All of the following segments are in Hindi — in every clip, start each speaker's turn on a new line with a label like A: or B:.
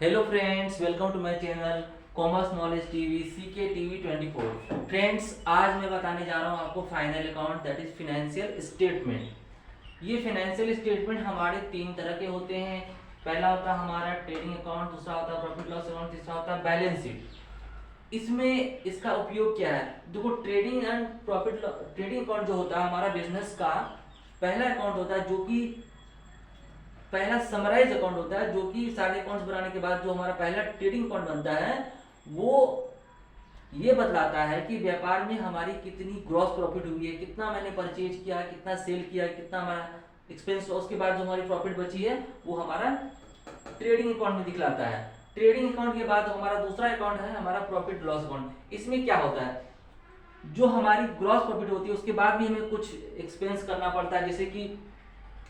A: Hello friends, welcome to my channel commerce knowledge TV CK TV 24। Friends, आज मैं बताने जा रहा हूँ आपको final account that is financial statement. ये फिनेंशियल स्टेटमेंट हमारे तीन तरह के होते हैं। पहला होता है हमारा ट्रेडिंग अकाउंट, दूसरा होता है प्रॉफिट लॉस अकाउंट, तीसरा होता है बैलेंस शीट। इसमें इसका उपयोग क्या है? देखो, trading and profit trading account जो होता है हमारा बिजनेस का पहला अकाउंट होता है, जो कि पहला समराइज अकाउंट होता है, जो कि सारे अकाउंट्स बनाने के बाद जो हमारा पहला ट्रेडिंग अकाउंट बनता है वो ये बतलाता है कि व्यापार में हमारी कितनी ग्रॉस प्रॉफिट हुई है, कितना मैंने परचेज किया, कितना सेल किया, कितना हमारा एक्सपेंस। उसके बाद जो हमारी प्रॉफिट बची है वो हमारा ट्रेडिंग अकाउंट में दिखलाता है। ट्रेडिंग अकाउंट के बाद हमारा दूसरा अकाउंट है हमारा प्रॉफिट लॉस अकाउंट। इसमें क्या होता है, जो हमारी ग्रॉस प्रॉफिट होती है उसके बाद भी हमें कुछ एक्सपेंस करना पड़ता है। जैसे कि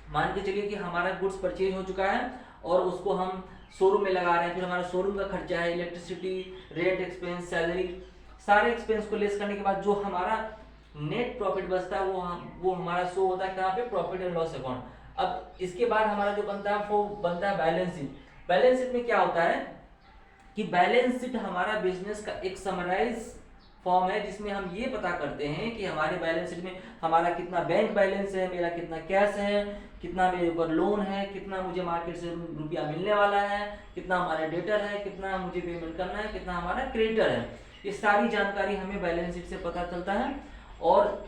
A: मान के चलिए कि हमारा गुड्स परचेज हो चुका है और उसको हम शोरूम में लगा रहे हैं, फिर हमारा शोरूम का खर्चा है, इलेक्ट्रिसिटी, रेंट एक्सपेंस, सैलरी, सारे एक्सपेंस को लेस करने के बाद जो हमारा नेट प्रॉफिट बचता है वो हमारा शो होता है कहाँ पे? Profit and loss account. अब इसके बाद हमारा जो बनता है वो बनता है बैलेंस शीट। बैलेंस शीट में क्या होता है कि बैलेंस शीट हमारा बिजनेस का एक समराइज फॉर्म है, जिसमें हम ये पता करते हैं कि हमारे बैलेंस शीट में हमारा कितना बैंक बैलेंस है, मेरा कितना कैश है, कितना मेरे ऊपर लोन है, कितना मुझे मार्केट से रुपया मिलने वाला है, कितना हमारा डेटर है, कितना मुझे पेमेंट करना है, कितना हमारा क्रेडिटर है। ये सारी जानकारी हमें बैलेंस शीट से पता चलता है। और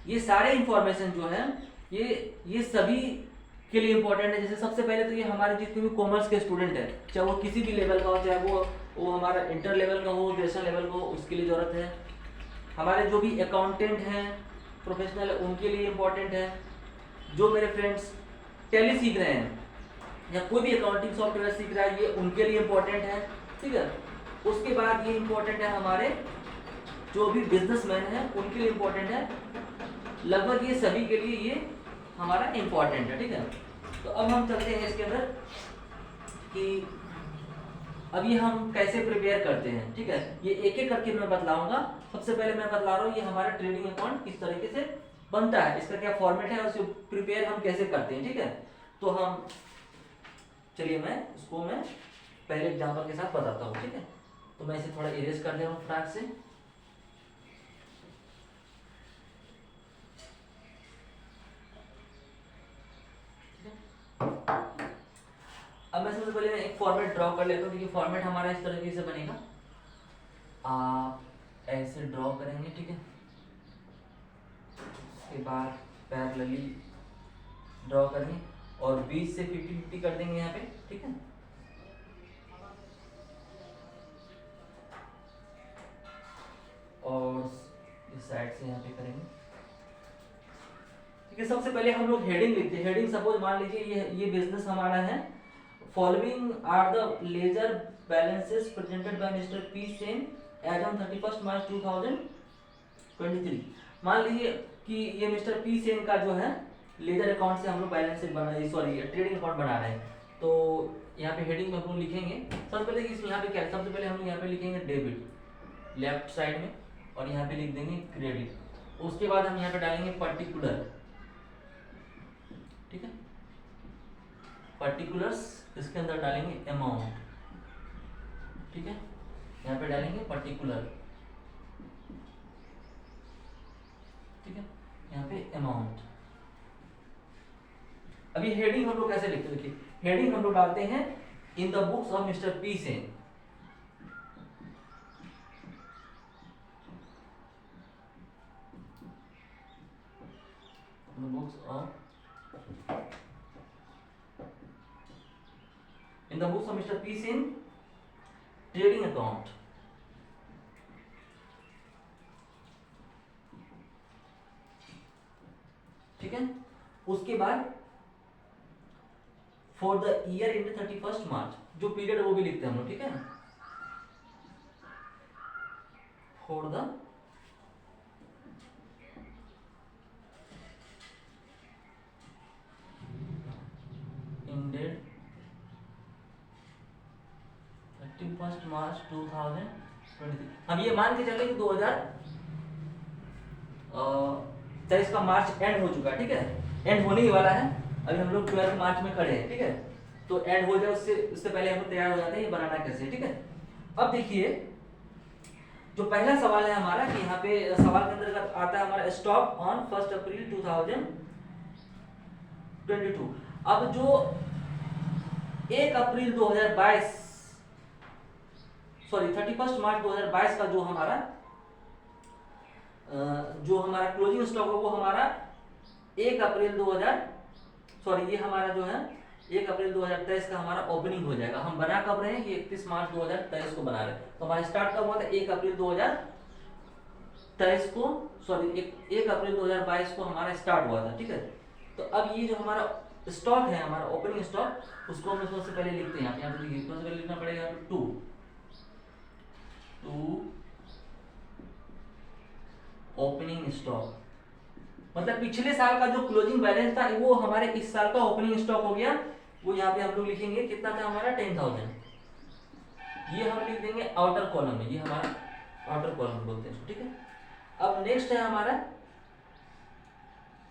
A: ये सारे इंफॉर्मेशन जो है ये सभी के लिए इंपॉर्टेंट है। जैसे सबसे पहले तो ये हमारे जितने भी कॉमर्स के स्टूडेंट है, चाहे वो किसी भी लेवल का हो, चाहे वो हमारा इंटर लेवल का हो, ग्रेजुएशन लेवल का हो, उसके लिए जरूरत है। हमारे जो भी अकाउंटेंट हैं, प्रोफेशनल है, उनके लिए इम्पोर्टेंट है। जो मेरे फ्रेंड्स टैली सीख रहे हैं या कोई भी अकाउंटिंग सॉफ्टवेयर सीख रहा है, ये उनके लिए इम्पोर्टेंट है। ठीक है। उसके बाद ये इम्पोर्टेंट है हमारे जो भी बिजनेसमैन हैं उनके लिए इम्पोर्टेंट है। लगभग ये सभी के लिए ये हमारा इम्पोर्टेंट है। ठीक है। तो अब हम चलते हैं इसके अंदर कि अभी हम कैसे प्रिपेयर करते हैं। ठीक है, ये एक एक करके मैं बतलाऊंगा। सबसे पहले मैं बतला रहा हूँ ये हमारा ट्रेडिंग अकाउंट किस तरीके से बनता है, इसका क्या फॉर्मेट है और इसे प्रिपेयर हम कैसे करते हैं। ठीक है, तो हम चलिए मैं पहले एग्जाम्पल के साथ बताता हूँ। ठीक है, तो मैं इसे थोड़ा इरेज कर दे रहा हूँ फटाक से। अब मैं सबसे पहले एक फॉर्मेट ड्रॉ कर लेता हूँ, क्योंकि फॉर्मेट हमारा इस तरीके से बनेगा। आप ऐसे ड्रॉ करेंगे। ठीक है, उसके बाद पैरेलली ड्रॉ करेंगे और 20 से 50-50 कर देंगे यहाँ पे। ठीक है, और इस साइड से यहाँ पे करेंगे। ठीक है, सबसे पहले हम लोग हेडिंग लिखते हैं। हेडिंग सपोज मान लीजिए ये बिजनेस हमारा है। Following are the ledger balances presented by mister P Sen as on 31 March 2023। मान लीजिए कि ये मिस्टर पी सेन का जो है लेजर अकाउंट से हम लोग बैलेंस शीट बना सॉरी ट्रेडिंग अकाउंट बना रहे हैं। तो यहाँ पे हेडिंग में हम लोग लिखेंगे सबसे पहले कि यहाँ पे क्या, सबसे पहले हम यहाँ पे लिखेंगे डेबिट लेफ्ट साइड में, और यहाँ पे लिख देंगे क्रेडिट। उसके बाद हम यहाँ पे डालेंगे पर्टिकुलर। ठीक है, पर्टिकुलर्स, इसके अंदर डालेंगे अमाउंट। ठीक है, यहाँ पे डालेंगे पर्टिकुलर। ठीक है, यहाँ पे अमाउंट। अभी हेडिंग हम लोग कैसे लिखते हैं, देखिए हेडिंग हम लोग डालते हैं in the books of mister P Sen. In the books of Mr. P Sen trading account। ठीक है, उसके बाद फॉर द ईयर एंड 31 मार्च, जो पीरियड है वो भी लिखते हैं हम लोग। ठीक है, फॉर द इंडेड 31 मार्च 2023। हम ये मान के चले कि 2023 का मार्च एंड हो चुका है। ठीक है, एंड होने ही वाला है, अभी हम लोग 12 मार्च में खड़े हैं। ठीक है, तो ऐड हो जाए उससे पहले हम तैयार हो जाते हैं ये बनाना कैसे, ठीक है। अब देखिए जो पहला सवाल है हमारा कि यहाँ पे सवाल के अंतर्गत आता है हमारा स्टॉक ऑन 1 अप्रैल 2022। अब जो 1 अप्रैल 2022 सॉरी 31 मार्च 2022 का जो हमारा क्लोजिंग स्टॉक है वो हमारा 1 अप्रैल 2000 सॉरी ये हमारा जो है 1 अप्रैल 2023 का हमारा ओपनिंग हो जाएगा। हम बना कब रहे हैं, ये 31 मार्च 2023 को बना रहे हैं। तो हमारा स्टार्ट कब हुआ था, 1 अप्रैल 2023 को, सॉरी 1 अप्रैल 2022 को हमारा स्टार्ट हुआ था, ठीक है। तो अब ये जो हमारा स्टॉक है, हमारा ओपनिंग स्टॉक, उसको हम सबसे पहले लिखते हैं यहाँ पे देखिए सबसे पहले लिखना पड़ेगा 2 ओपनिंग स्टॉक, मतलब पिछले साल का जो क्लोजिंग बैलेंस था वो हमारे इस साल का ओपनिंग स्टॉक हो गया। वो यहाँ पे हम लोग लिखेंगे कितना था हमारा 10,000, ये हम लिख देंगे आउटर कॉलम में, ये हमारा आउटर कॉलम बोलते हैं, ठीक है। अब नेक्स्ट है हमारा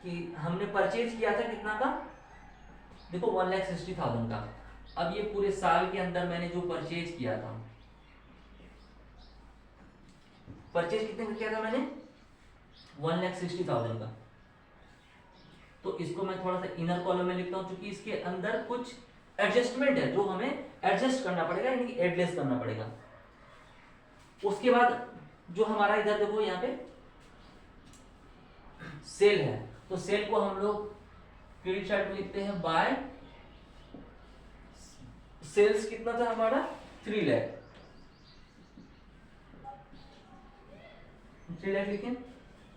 A: कि हमने परचेज किया था कितना का, देखो 1,60,000 का। अब ये पूरे साल के अंदर मैंने जो परचेज किया था, परचेज कितने का किया था मैंने, 1,60,000 का। तो इसको मैं थोड़ा सा इनर कॉलम में लिखता हूं क्योंकि इसके अंदर कुछ एडजस्टमेंट है जो हमें एडजस्ट करना पड़ेगा, यानी कि एडलेस करना पड़ेगा। उसके बाद जो हमारा इधर देखो यहाँ पे सेल है, तो सेल को हम लोग क्रेडिट साइड में लिखते हैं बाय सेल्स कितना था हमारा 3 लाख, 3 लाख लिखें।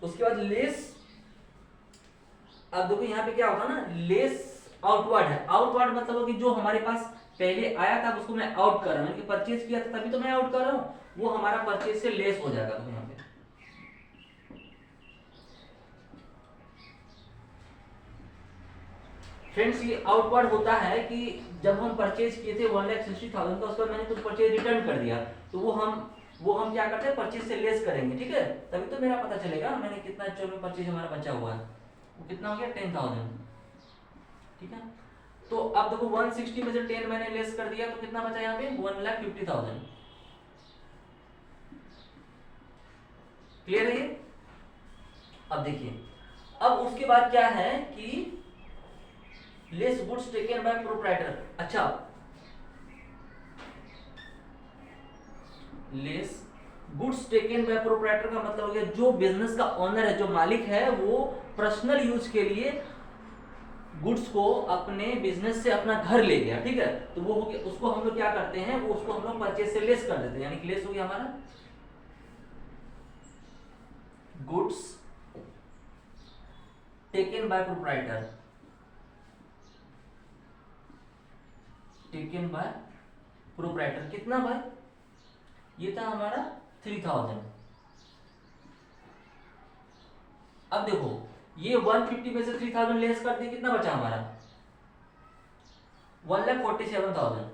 A: उसके बाद लेस, अब देखो यहाँ पे क्या होता है ना, लेस आउटवर्ड है। आउटवर्ड मतलब कि जो हमारे पास पहले आया था उसको मैं आउट कर रहा हूँ, परचेज किया था तभी तो मैं आउट कर रहा हूँ, वो हमारा परचेज से लेस हो जाएगा। तो यहाँ पे फ्रेंड्स ये आउटवर्ड होता है कि जब हम परचेज किए थे 1,60,000 का, उसके बाद मैंने कुछ परचेज रिटर्न कर दिया, तो वो हम क्या करते हैं परचेज से लेस करेंगे, ठीक है। तभी तो मेरा पता चलेगा मैंने कितना एक्चुअल में परचेज हमारा बचा हुआ है, वो कितना हो गया 10,000, ठीक है। तो अब देखो 160 में से 10 मैंने लेस कर दिया तो कितना बचा यहाँ पे 1,50,000, क्लियर है ये। अब देखिए अब उसके बाद क्या है कि less goods taken by proprietor. अच्छा, less goods taken by proprietor का मतलब हो गया जो बिजनेस का ओनर है, जो मालिक है, वो पर्सनल यूज के लिए गुड्स को अपने बिजनेस से अपना घर ले गया, ठीक है। तो वो हो गया, उसको हम लोग क्या करते हैं, वो उसको हम लोग परचेज से लेस कर देते हैं, यानी कि लेस हो गया हमारा goods taken by proprietor, taken by proprietor कितना भाई, ये था हमारा 3,000। अब देखो ये 150 में से 3,000 लेस कर दिए, कितना बचा हमारा 1,47,000,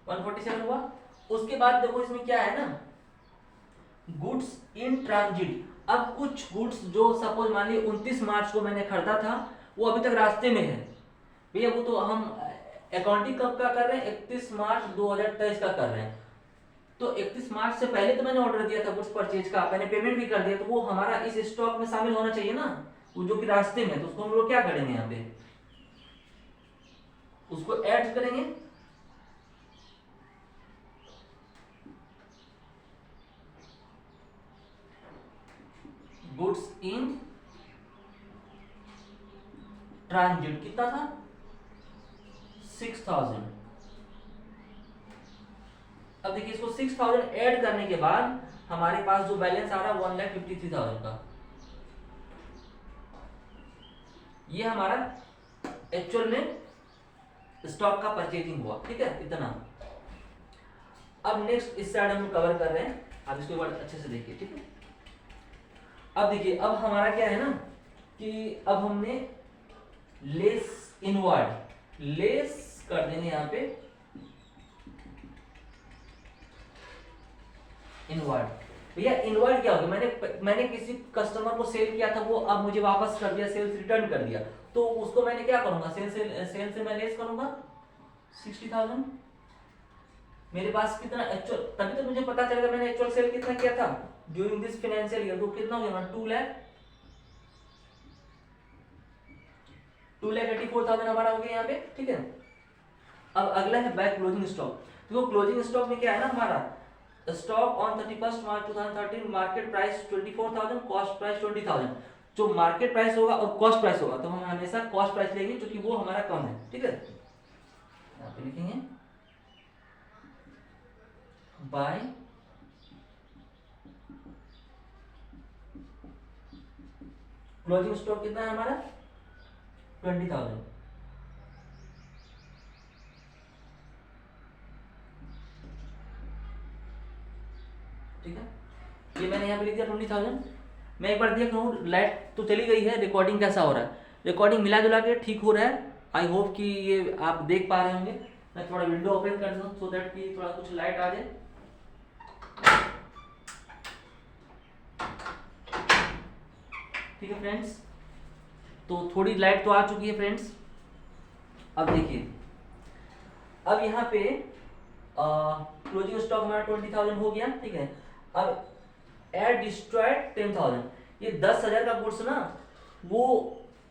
A: 147 हुआ। उसके बाद देखो इसमें क्या है ना, गुड्स इन ट्रांजिट। अब कुछ गुड्स जो सपोज मान लीजिए 29 मार्च को मैंने खरीदा था, वो अभी तक रास्ते में है भैया, वो तो हम अकाउंटिंग कब का कर रहे हैं, 31 मार्च 2023 का कर रहे हैं। तो 31 मार्च से पहले तो मैंने ऑर्डर दिया था गुड्स परचेज का, मैंने पेमेंट भी कर दिया, तो वो हमारा इस स्टॉक में शामिल होना चाहिए ना, वो जो कि रास्ते में, तो उसको हम लोग क्या करेंगे, यहाँ पे उसको ऐड करेंगे। गुड्स इन ट्रांजिट कितना था 6,000। अब देखिए इसको 6,000 ऐड करने के बाद हमारे पास जो बैलेंस आ रहा है 1,53,000 का, ये हमारा एक्चुअल में स्टॉक का परचेजिंग हुआ, ठीक है, इतना। अब नेक्स्ट इस साइड हम कवर कर रहे हैं, आप इसको एक बार अच्छे से देखिए, ठीक है। अब देखिए अब हमारा क्या है ना कि अब हमने लेस इनवर्ड, लेस कर देंगे यहाँ पे इनवर्ड, भैया इनवर्ड क्या हो गया, मैंने किसी कस्टमर को सेल किया था, वो अब मुझे वापस कर दिया, सेल्स रिटर्न कर दिया, तो उसको मैंने क्या करूंगा, सेल से मैं लेस करूंगा 60,000। मेरे पास कितना एक्चुअल, तभी तो मुझे पता चलेगा मैंने एक्चुअल सेल कितना किया था ड्यूरिंग दिस फाइनेंशियल ईयर। तो कितना हो गया, 2,84,000 हमारा हो गया यहाँ पे, ठीक है। अब अगला है बैक क्लोजिंग स्टॉक। तो क्लोजिंग स्टॉक में क्या है ना, हमारा stock on 31 March 2013 market price 24,000, cost price 20,000। जो मार्केट प्राइस होगा और कॉस्ट प्राइस होगा तो हम हमेशा कॉस्ट प्राइस लेंगे क्योंकि वो हमारा कम है, ठीक है। यहाँ पे लिखेंगे बाय क्लोजिंग स्टॉक कितना है हमारा 20,000, ठीक है। ये मैंने यहाँ पे लिख दिया 20,000। मैं एक बार देख रहा हूँ, लाइट तो चली गई है, रिकॉर्डिंग कैसा हो रहा है, रिकॉर्डिंग मिला जुला के ठीक हो रहा है। आई होप कि ये आप देख पा रहे होंगे। मैं थोड़ा विंडो ओपन कर दूँ सो दैट कि थोड़ा कुछ लाइट आ जाए। ठीक है फ्रेंड्स, तो थोड़ी लाइट तो आ चुकी है फ्रेंड्स। अब देखिए, अब यहाँ पे क्लोजिंग स्टॉक हमारा 20,000 हो गया, ठीक है। अब एड डिस्ट्रॉयड 10,000, ये 10,000 का गुड्स ना वो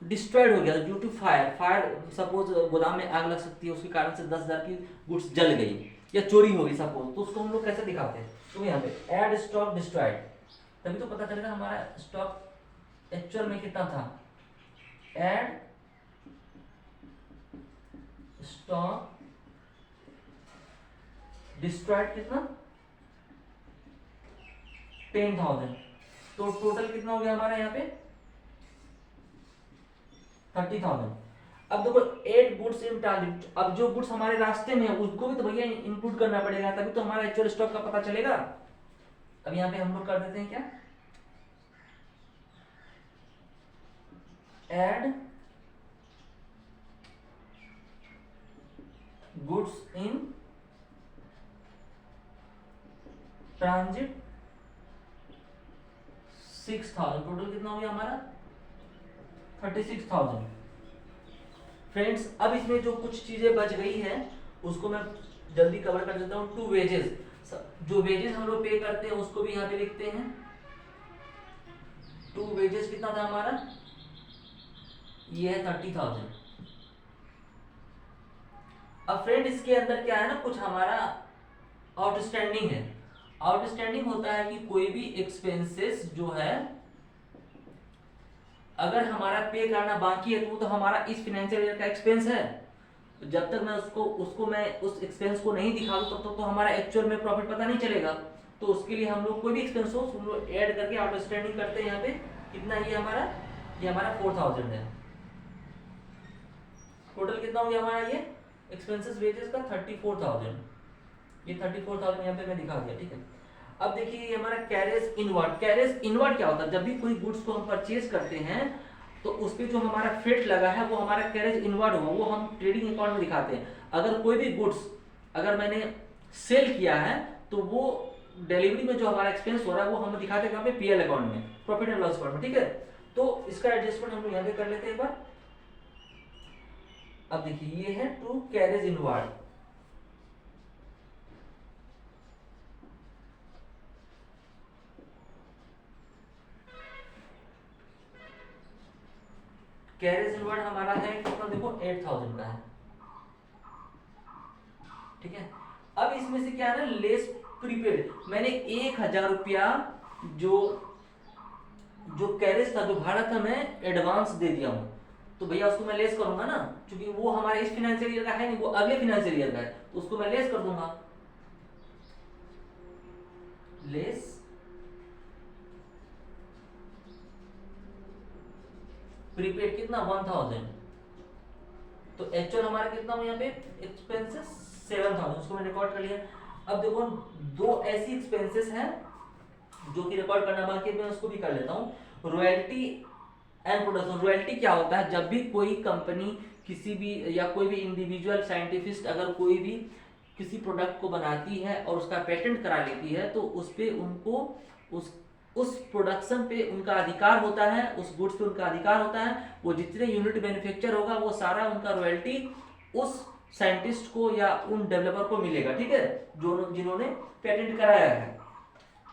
A: डिस्ट्रॉयड हो गया ड्यू टू फायर सपोज गोदाम में आग लग सकती है, उसके कारण से 10,000 की गुड्स जल गई या चोरी हो गई सपोज, तो उसको हम लोग कैसे दिखाते हैं, तो यहाँ पे एड स्टॉक डिस्ट्रॉयड, तभी तो पता चलेगा हमारा स्टॉक एक्चुअल में कितना था। एड स्टॉक डिस्ट्रॉयड कितना 10,000, तो टोटल कितना हो गया हमारा यहाँ पे 30,000। अब देखो 8 गुड्स इन ट्रांजिट, अब जो गुड्स हमारे रास्ते में है उसको भी तो भैया इंक्लूड करना पड़ेगा, तभी तो हमारा एक्चुअल स्टॉक का पता चलेगा। अब यहाँ पे हम लोग कर देते हैं क्या, add goods in transit 6,000, total कितना हो गया हमारा 36,000। फ्रेंड्स अब इसमें जो कुछ चीजें बच गई हैं उसको मैं जल्दी कवर कर देता हूँ। 2 वेजेस, जो वेजेस हम लोग पे करते हैं उसको भी यहाँ पे लिखते हैं। 2 वेजेस कितना था हमारा, ये है 30,000। अब फ्रेंड इसके अंदर क्या है ना, कुछ हमारा आउटस्टैंडिंग है। आउटस्टैंडिंग होता है कि कोई भी एक्सपेंसेस जो है अगर हमारा पे करना बाकी है तो वो तो हमारा इस फाइनेंशियल ईयर का एक्सपेंस है, तो जब तक मैं उसको मैं उस एक्सपेंस को नहीं दिखा दूं तब तक तो हमारा एक्चुअल में प्रॉफिट पता नहीं चलेगा। तो उसके लिए हम लोग कोई भी एक्सपेंस हो हम लोग ऐड करके आउटस्टैंडिंग करते हैं। यहाँ पे कितना, ये हमारा 4,000 है। टोटल कितना हो गया हमारा ये एक्सपेंसेस वेजेस का 34,000, ये 34,000 यहाँ पे मैं दिखा दिया, ठीक है। अब देखिए ये हमारा कैरेज इनवर्ड। कैरेज इनवर्ड क्या होता है, जब भी कोई गुड्स को हम परचेज करते हैं तो उस पे जो हमारा फ्रेट लगा है वो हमारा कैरेज इनवर्ड होगा, वो हम ट्रेडिंग अकाउंट में दिखाते हैं। अगर कोई भी गुड्स अगर मैंने सेल किया है तो वो डिलीवरी में जो हमारा एक्सपेंस हो रहा है वो हम दिखाते हैं कहाँ पे, पीएल अकाउंट में, प्रॉफिट एंड लॉस अकाउंट में, ठीक है। तो इसका एडजस्टमेंट हम लोग यहाँ पे कर लेते हैं एक बार। अब देखिए ये है to carriage inward. Carriage inward हमारा है कितना, देखो 8,000 का है, ठीक है। अब इसमें से क्या है ना, लेस प्रीपेड, मैंने 1,000 रुपया जो कैरेज था, जो भाड़ा था, मैं एडवांस दे दिया हूं, तो भैया उसको मैं लेस करूंगा ना, क्योंकि वो हमारे इस फाइनेंशियल ईयर का है नहीं, वो अगले फाइनेंशियल ईयर का है, तो उसको मैं लेस कर दूंगा। लेस प्रीपेड कितना 1,000, तो एक्चुअल हमारा कितना हो यहाँ पे एक्सपेंसेस 7,000, उसको मैं रिकॉर्ड कर लिया। अब देखो 2 ऐसी एक्सपेंसेस हैं जो कि रिकॉर्ड करना बाकी है, मैं उसको भी कर लेता हूँ। Royalty and production. रॉयल्टी क्या होता है, जब भी कोई कंपनी किसी भी या कोई भी इंडिविजुअल साइंटिफिस्ट अगर कोई भी किसी प्रोडक्ट को बनाती है और उसका पेटेंट करा लेती है तो उस पर उनको उस प्रोडक्शन पे उनका अधिकार होता है, उस गुड्स पे उनका अधिकार होता है। वो जितने यूनिट मैन्युफैक्चर होगा वो सारा उनका रॉयल्टी उस साइंटिस्ट को या उन डेवलपर को मिलेगा, ठीक है, जो जिन्होंने पेटेंट कराया है,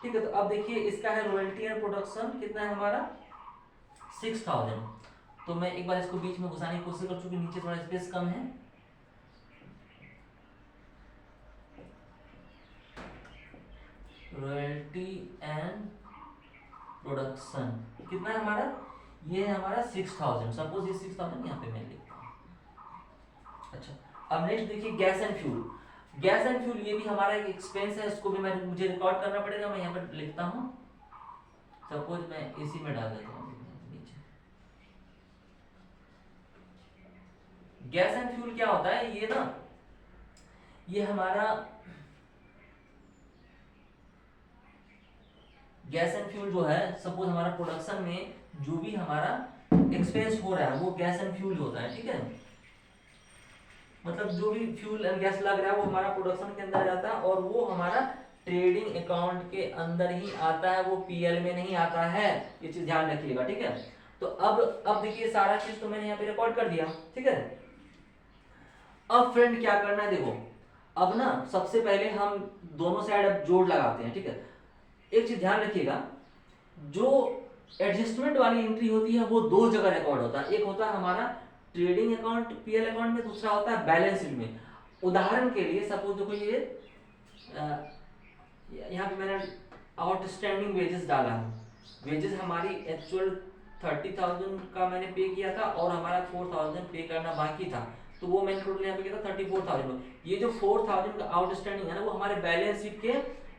A: ठीक है। तो अब देखिए इसका है रॉयल्टी एंड प्रोडक्शन कितना है हमारा 6000। तो मैं एक बार इसको बीच में घुसाने की कोशिश कर, चुकी नीचे थोड़ा स्पेस कम है। रॉयल्टी एंड प्रोडक्शन कितना है हमारा, ये है हमारा 6000। सपोज ये 6000 यहाँ पे मैं लिखता हूँ। अच्छा, अब नेक्स्ट देखिए gas and fuel. Gas and fuel ये भी हमारा एक एक्सपेंस है, इसको भी मुझे रिकॉर्ड करना पड़ेगा। मैं यहाँ पर लिखता हूँ, सपोज मैं इसी में डाल देता हूँ नीचे। गैस एंड फ्यूल क्या होता है, ये ना, ये हमारा गैस एंड फ्यूल जो है, सपोज हमारा प्रोडक्शन में जो भी हमारा एक्सपेंस हो रहा है वो गैस एंड फ्यूल होता है, ठीक है। मतलब जो भी फ्यूल एंड गैस लग रहा है वो हमारा प्रोडक्शन के अंदर जाता है और वो हमारा ट्रेडिंग अकाउंट के अंदर ही आता है, वो पीएल में नहीं आता है। ये चीज ध्यान रखिएगा, ठीक है। तो अब देखिए सारा चीज तो मैंने यहाँ पे रिकॉर्ड कर दिया, ठीक है। अब फ्रेंड क्या करना है, देखो अब ना सबसे पहले हम दोनों साइड अब जोड़ लगाते हैं, ठीक है। एक चीज ध्यान रखिएगा, जो एडजस्टमेंट वाली एंट्री होती है वो दो जगह रिकॉर्ड होता है। एक होता है हमारा ट्रेडिंग अकाउंट पीएल अकाउंट में, दूसरा होता है बैलेंस शीट में। उदाहरण के लिए सपोज देखो ये यहाँ पे मैंने आउटस्टैंडिंग वेजेस डाला है। वेजेस हमारी एक्चुअल 30,000 का मैंने पे किया था और हमारा 4,000 पे करना बाकी था, तो वो मैंने टोटल यहाँ पे किया था 34,000। ये जो 4,000 का आउटस्टैंडिंग है ना, वो हमारे बैलेंस शीट के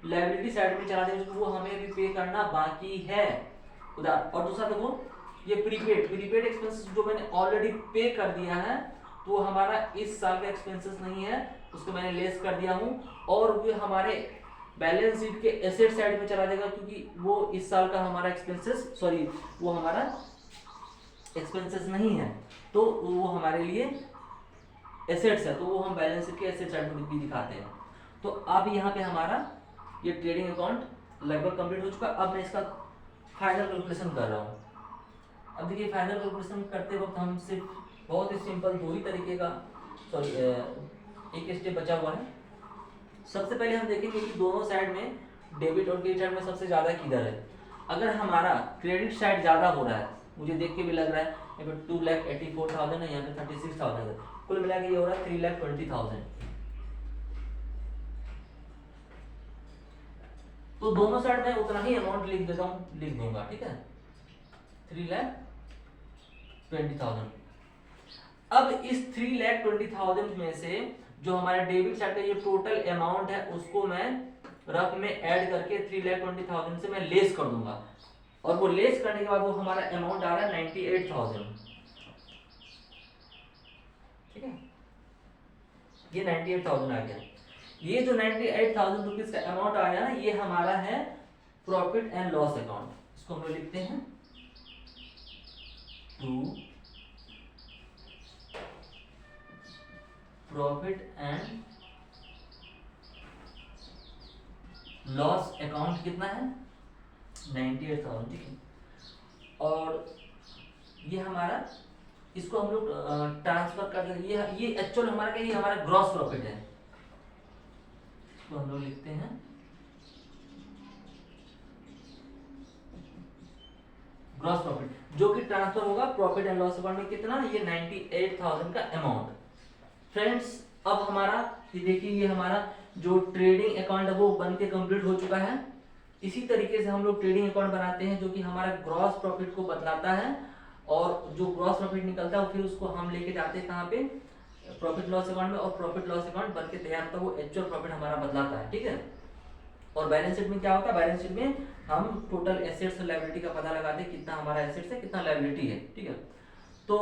A: लायबिलिटी साइड में चला देंगे, वो हमें भी पे करना बाकी है। और दूसरा देखो ये प्रीपेड एक्सपेंसेस जो मैंने ऑलरेडी पे कर दिया है, तो हमारा इस साल का एक्सपेंसेस नहीं है, उसको मैंने लेस कर दिया हूँ और वो हमारे बैलेंस शीट के एसेट साइड में चला जाएगा, क्योंकि वो इस साल का हमारा एक्सपेंसेस, सॉरी वो हमारा एक्सपेंसेस नहीं है, तो वो हमारे लिए एसेट्स है, तो वो हम बैलेंस शीट के एसेट साइड में भी दिखाते हैं। तो अब यहाँ पे हमारा ये ट्रेडिंग अकाउंट लगभग कंप्लीट हो चुका। अब मैं इसका फाइनल कैलकुलेशन कर रहा हूँ। अब देखिए फाइनल कैलकुलेशन करते वक्त हम सिर्फ बहुत ही सिंपल दो ही तरीके का, सॉरी एक स्टेप बचा हुआ है। सबसे पहले हम देखेंगे कि दोनों साइड में डेबिट और क्रेडिट साइड में सबसे ज़्यादा किधर है। अगर हमारा क्रेडिट साइड ज़्यादा हो रहा है, मुझे देख के भी लग रहा है, यहाँ पे 2,84,000 है, यहाँ पे 36,000 है, कुल मिला के ये हो रहा है 3,20,000। तो दोनों साइड में उतना ही अमाउंट लिख देता हूँ, लिख दूंगा, ठीक है, 3,20,000। अब इस 3,20,000 में से जो हमारा डेबिट साइड का ये टोटल अमाउंट है उसको मैं रफ में ऐड करके 3,20,000 से मैं लेस कर दूंगा, और वो लेस करने के बाद वो हमारा अमाउंट आ रहा है 98,000, ठीक है। ये 98,000 आ गया। ये जो 98,000 रुपीज का अमाउंट आया ना, ये हमारा है प्रॉफिट एंड लॉस अकाउंट। इसको हम लोग लिखते हैं to profit and loss account कितना है 98,000, ठीक है। और ये हमारा, इसको हम लोग ट्रांसफर कर देंगे, ये एक्चुअल हमारा क्या, ये हमारा ग्रॉस प्रॉफिट है, इसको हम लोग लिखते हैं ग्रॉस प्रॉफिट, जो कि ट्रांसफर होगा प्रॉफिट एंड लॉस अकाउंट में कितना, ये 98,000 का अमाउंट। फ्रेंड्स अब हमारा ये देखिए, ये हमारा जो ट्रेडिंग अकाउंट है वो बन के कंप्लीट हो चुका है। इसी तरीके से हम लोग ट्रेडिंग अकाउंट बनाते हैं जो कि हमारा ग्रॉस प्रॉफिट को बतलाता है, और जो ग्रॉस प्रॉफिट निकलता है फिर उसको हम लेके जाते हैं कहाँ पे, प्रॉफिट लॉस अकाउंट में, और प्रॉफिट लॉस अकाउंट बन के तैयार होता है, वो एक्चुअल प्रॉफिट हमारा बतलाता है, ठीक है। और बैलेंस शीट में क्या होता है, बैलेंस शीट में हम टोटल एसेट्स और लायबिलिटी का पता लगाते हैं, कितना हमारा एसेट्स है कितना लायबिलिटी है, ठीक है। तो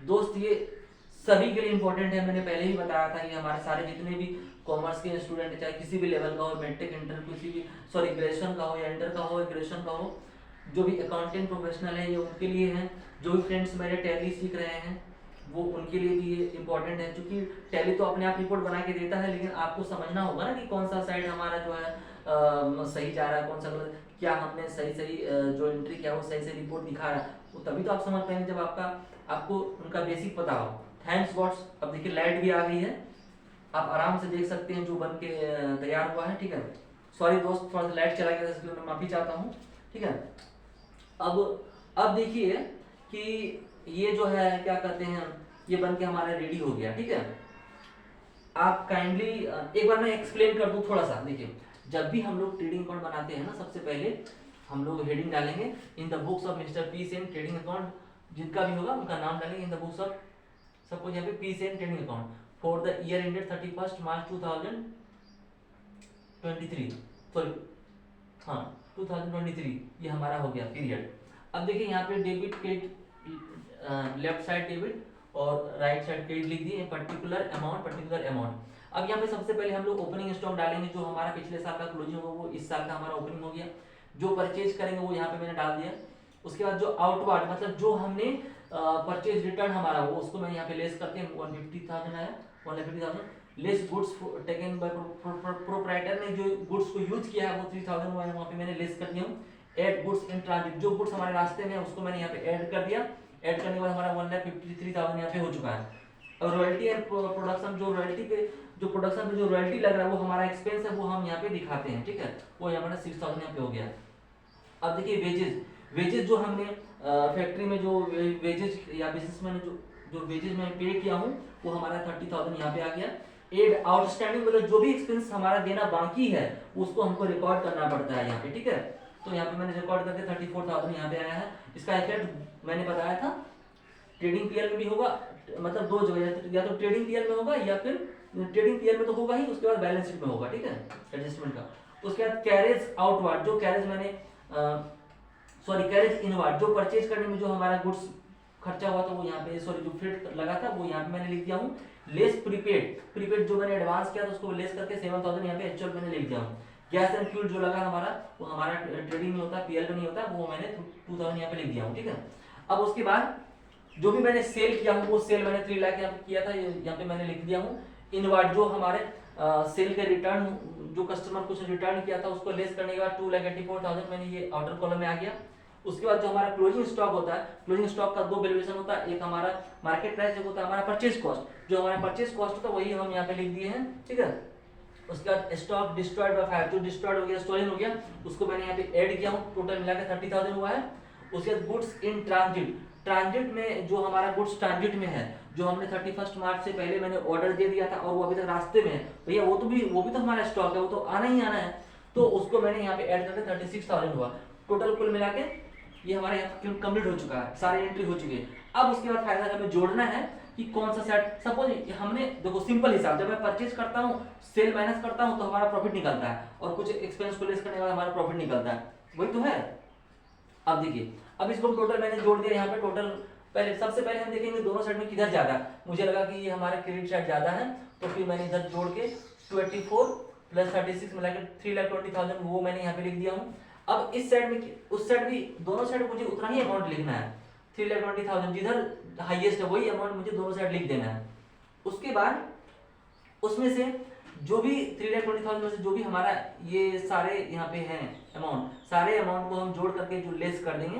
A: दोस्त ये सभी के लिए इंपॉर्टेंट है, मैंने पहले ही बताया था कि हमारे सारे जितने भी कॉमर्स के स्टूडेंट, चाहे किसी भी लेवल का हो, मैट्रिक इंटर, किसी भी सॉरी ग्रेजुएशन का हो या इंटर का हो या ग्रेजुएशन का हो, जो भी अकाउंटिंग प्रोफेशनल है ये उनके लिए है। जो भी फ्रेंड्स मेरे टैली सीख रहे हैं वो उनके लिए भी ये इंपॉर्टेंट है, क्योंकि टैली तो अपने आप रिपोर्ट बना के देता है, लेकिन आपको समझना होगा ना कि कौन सा साइड हमारा जो है सही जा रहा है, कौन सा गलत। क्या हमने सही सही जो एंट्री किया वो सही सही रिपोर्ट दिखा रहा है, वो तभी तो आप समझ पाएंगे जब आपको उनका बेसिक पता हो। थैंक्स गॉड्स, अब देखिए लाइट भी आ गई है, आप आराम से देख सकते हैं जो बन के तैयार हुआ है। ठीक है, सॉरी दोस्त, थोड़ा सा लाइट चला गया था, इसके लिए मैं माफी चाहता हूँ। ठीक है, अब देखिए कि ये जो है क्या कहते हैं, ये बन के हमारा रेडी हो गया। ठीक है, आप काइंडली एक बार मैं एक्सप्लेन कर दूं थोड़ा सा। देखिए, जब भी हम लोग ट्रेडिंग अकाउंट बनाते हैं ना, सबसे पहले हम लोग हेडिंग डालेंगे in the books of mister P Sen trading account, जिनका भी होगा उनका नाम डालेंगे in the books of, suppose यहाँ पे P Sen trading account for the year ended 31 March 2023, sorry हाँ 2023, ये हमारा हो गया पीरियड। अब देखिए यहाँ पे debit credit, left side debit और राइट साइड क्रेडिट लिख दिए, पर्टिकुलर अमाउंट। अब यहाँ पे सबसे पहले हम लोग ओपनिंग स्टॉक डालेंगे, जो हमारा पिछले साल का क्लोजिंग होगा वो इस साल का हमारा ओपनिंग हो गया। जो परचेज करेंगे वो यहाँ पे मैंने डाल दिया। उसके बाद जो आउटवर्ड मतलब जो हमने परचेज रिटर्न हमारा वो, उसको मैं यहाँ पे लेस करके 150,000 आया, 150,000 less goods taken by proprietor ने जो गुड्स को यूज किया है वो 3,000 वहाँ पे मैंने लेस कर दिया हूँ। एड गुड्स इन ट्रांजिट, जो गुड्स हमारे रास्ते में है उसको मैंने यहाँ पे ऐड कर दिया। ऐड करने के बाद हमारा 1,53,000 यहाँ पे हो चुका है। और रॉयल्टी एंड प्रोडक्शन, जो रॉयल्टी पे जो प्रोडक्शन पे जो रॉयल्टी लग रहा है वो हमारा एक्सपेंस है, वो हम यहाँ पे दिखाते हैं। ठीक है, वो हमारा 6,000 यहाँ पे हो गया। अब देखिए वेजेस जो हमने फैक्ट्री में जो वेजेस या बिजनेस में जो वेजेस में पे किया हूँ वो हमारा 30,000 यहाँ पे आ गया। एड आउटस्टैंडिंग मतलब जो भी एक्सपेंस हमारा देना बाकी है उसको हमको रिकॉर्ड करना पड़ता है यहाँ पे। ठीक है, तो यहाँ पे मैंने रिकॉर्ड करके 34,000 यहाँ पे आया है। इसका इफेक्ट मैंने बताया था ट्रेडिंग पीएल में भी होगा, मतलब दो जगह, या तो ट्रेडिंग पीएल में होगा या फिर ट्रेडिंग पीएल में तो होगा ही, उसके बाद बैलेंस शीट में होगा। ठीक है, एडजस्टमेंट का। उसके बाद कैरेज आउटवर्ड, जो कैरेज मैंने सॉरी कैरेज इनवर्ड, जो परचेज करने में जो हमारा गुड्स खर्चा हुआ था वो यहाँ पे, सॉरी जो फ्रेट लगा था वो यहाँ पे मैंने लिख दिया हूँ। लेस प्रीपेड जो मैंने एडवांस किया था उसको लेस करके 7,000 यहाँ पे एक्चुअल मैंने लिख दिया हूँ। गैस एंड फ्यूल जो लगा हमारा वो हमारा ट्रेडिंग में होता है, पीएल में नहीं होता, वो मैंने 2,000 यहाँ पे लिख दिया हूँ। ठीक है, अब उसके बाद जो भी मैंने सेल किया हूँ वो सेल मैंने 3 लाख यहाँ पे किया था, यहाँ पे मैंने लिख दिया हूँ। इनवर्ड जो हमारे सेल के रिटर्न, जो कस्टमर कुछ रिटर्न किया था उसको लेस करने के बाद 2,84,000 मैंने ये आउटर कॉलम में आ गया। उसके बाद जो हमारा क्लोजिंग स्टॉक होता है, क्लोजिंग स्टॉक का 2 वैल्यूएशन होता है, एक हमारा मार्केट प्राइस, एक होता है हमारा परचेज कॉस्ट। जो हमारा परचेज कॉस्ट होता है वही हम यहाँ पे लिख दिए हैं। ठीक है, उसके बाद स्टॉक डिस्ट्रॉयड बाय फायर, जो डिस्ट्रॉयड हो गया, स्टोलन हो गया, उसको मैंने यहाँ पे ऐड किया हूँ, टोटल मिलाकर 30,000 हुआ है। उसके बाद गुड्स इन ट्रांजिट में जो हमारा गुड्स ट्रांजिट में है, जो हमने 31 मार्च से पहले मैंने ऑर्डर दे दिया था और वो अभी तक रास्ते में है, भैया वो भी तो हमारा स्टॉक है, वो तो आना ही आना है, तो उसको मैंने यहाँ पे ऐड करके 36,000 हुआ। टोटल कुल मिला के ये हमारा यहाँ कंप्लीट हो चुका है, सारी एंट्री हो चुकी है। अब उसके बाद फाइनल हमें जोड़ना है कि कौन सा सेट, सपोज हमने देखो सिंपल हिसाब, जब मैं परचेज करता हूँ सेल माइनस करता हूँ तो हमारा प्रॉफिट निकलता है, और कुछ एक्सपेंस को लेस करने के बाद हमारा प्रॉफिट निकलता है, वही तो है। अब देखिए, अब इसको टोटल मैंने जोड़ दिया यहाँ पे। टोटल पहले सबसे पहले हम देखेंगे दोनों साइड में किधर ज्यादा, मुझे लगा कि ये हमारा क्रेडिट साइड ज्यादा है, तो फिर मैंने इधर जोड़ के 24 प्लस 36 मिलाकर 3,20,000 वो मैंने यहाँ पे लिख दिया हूँ। अब इस साइड में उस साइड भी, दोनों साइड मुझे उतना ही अमाउंट लिखना है, 3,20,000 जिधर हाईएस्ट है वही अमाउंट मुझे दोनों साइड लिख देना है। उसके बाद उसमें से जो भी 3,20,000 में से जो भी हमारा ये सारे यहाँ पे हैं अमाउंट, सारे अमाउंट को हम जोड़ करके जो लेस कर देंगे,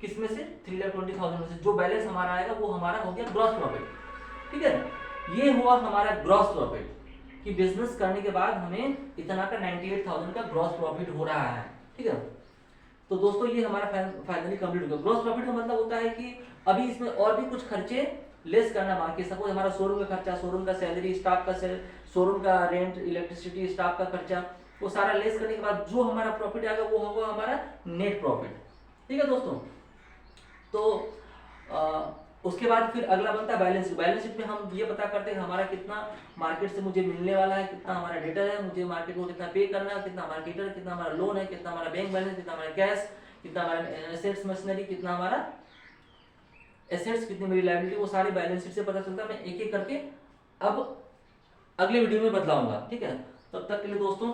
A: किसमें से 3,20,000 में से जो बैलेंस हमारा आएगा वो हमारा हो गया ग्रॉस प्रॉफिट। ठीक है, ये हुआ हमारा ग्रॉस प्रॉफिट कि बिजनेस करने के बाद हमें इतना का 98,000 का ग्रॉस प्रॉफिट हो रहा है। ठीक है, तो दोस्तों ये हमारा फाइनली कंप्लीट हो गया। ग्रॉस प्रॉफिट का मतलब होता है कि अभी इसमें और भी कुछ खर्चे लेस करना बाकी। सपोज हमारा शोरूम का खर्चा, शोरूम का सैलरी, स्टाफ का शोरूम का रेंट, इलेक्ट्रिसिटी, स्टाफ का खर्चा, वो सारा लेस करने के बाद जो हमारा प्रॉफिट आएगा वो होगा हमारा नेट प्रॉफिट। ठीक है दोस्तों, तो उसके बाद फिर अगला बनता है बैलेंस शीट। बैलेंस शीट में हम ये पता करते हैं हमारा कितना मार्केट से मुझे मिलने वाला है, कितना हमारा डेटर है, मुझे मार्केट को कितना पे करना है, कितना हमारा डेटर, कितना हमारा लोन है, कितना हमारा बैंक बैलेंस, कितना हमारा कैश, कितना हमारा एसेट्स मशीनरी, कितना हमारा एसेट्स, कितनी मेरी लायबिलिटी, वो सारी बैलेंस शीट से पता चलता है। मैं एक एक करके अब अगले वीडियो में बतलाऊंगा। ठीक है, तब तक के लिए दोस्तों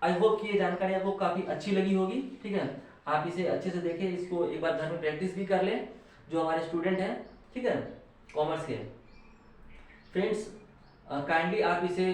A: आई होप कि ये जानकारी आपको काफी अच्छी लगी होगी। ठीक है, आप इसे अच्छे से देखें, इसको एक बार घर में प्रैक्टिस भी कर लें जो हमारे स्टूडेंट हैं। ठीक है, कॉमर्स के फ्रेंड्स, काइंडली आप इसे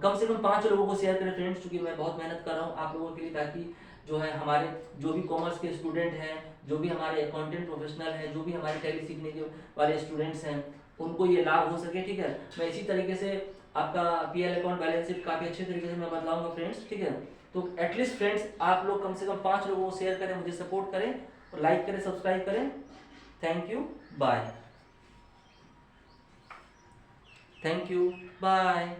A: कम से कम 5 लोगों को शेयर करें फ्रेंड्स, क्योंकि मैं बहुत मेहनत कर रहा हूँ आप लोगों के लिए, ताकि जो है हमारे जो भी कॉमर्स के स्टूडेंट हैं, जो भी हमारे अकाउंटेंट प्रोफेशनल हैं, जो भी हमारे टैली सीखने के वाले स्टूडेंट्स हैं, उनको ये लाभ हो सके। ठीक है, मैं इसी तरीके से आपका पीएल अकाउंट बैलेंस शीट काफ़ी अच्छे तरीके से मैं बतलाऊंगा फ्रेंड्स। ठीक है, तो एटलीस्ट फ्रेंड्स आप लोग कम से कम 5 लोगों को शेयर करें, मुझे सपोर्ट करें और लाइक करें, सब्सक्राइब करें। Thank you, bye. Thank you, bye.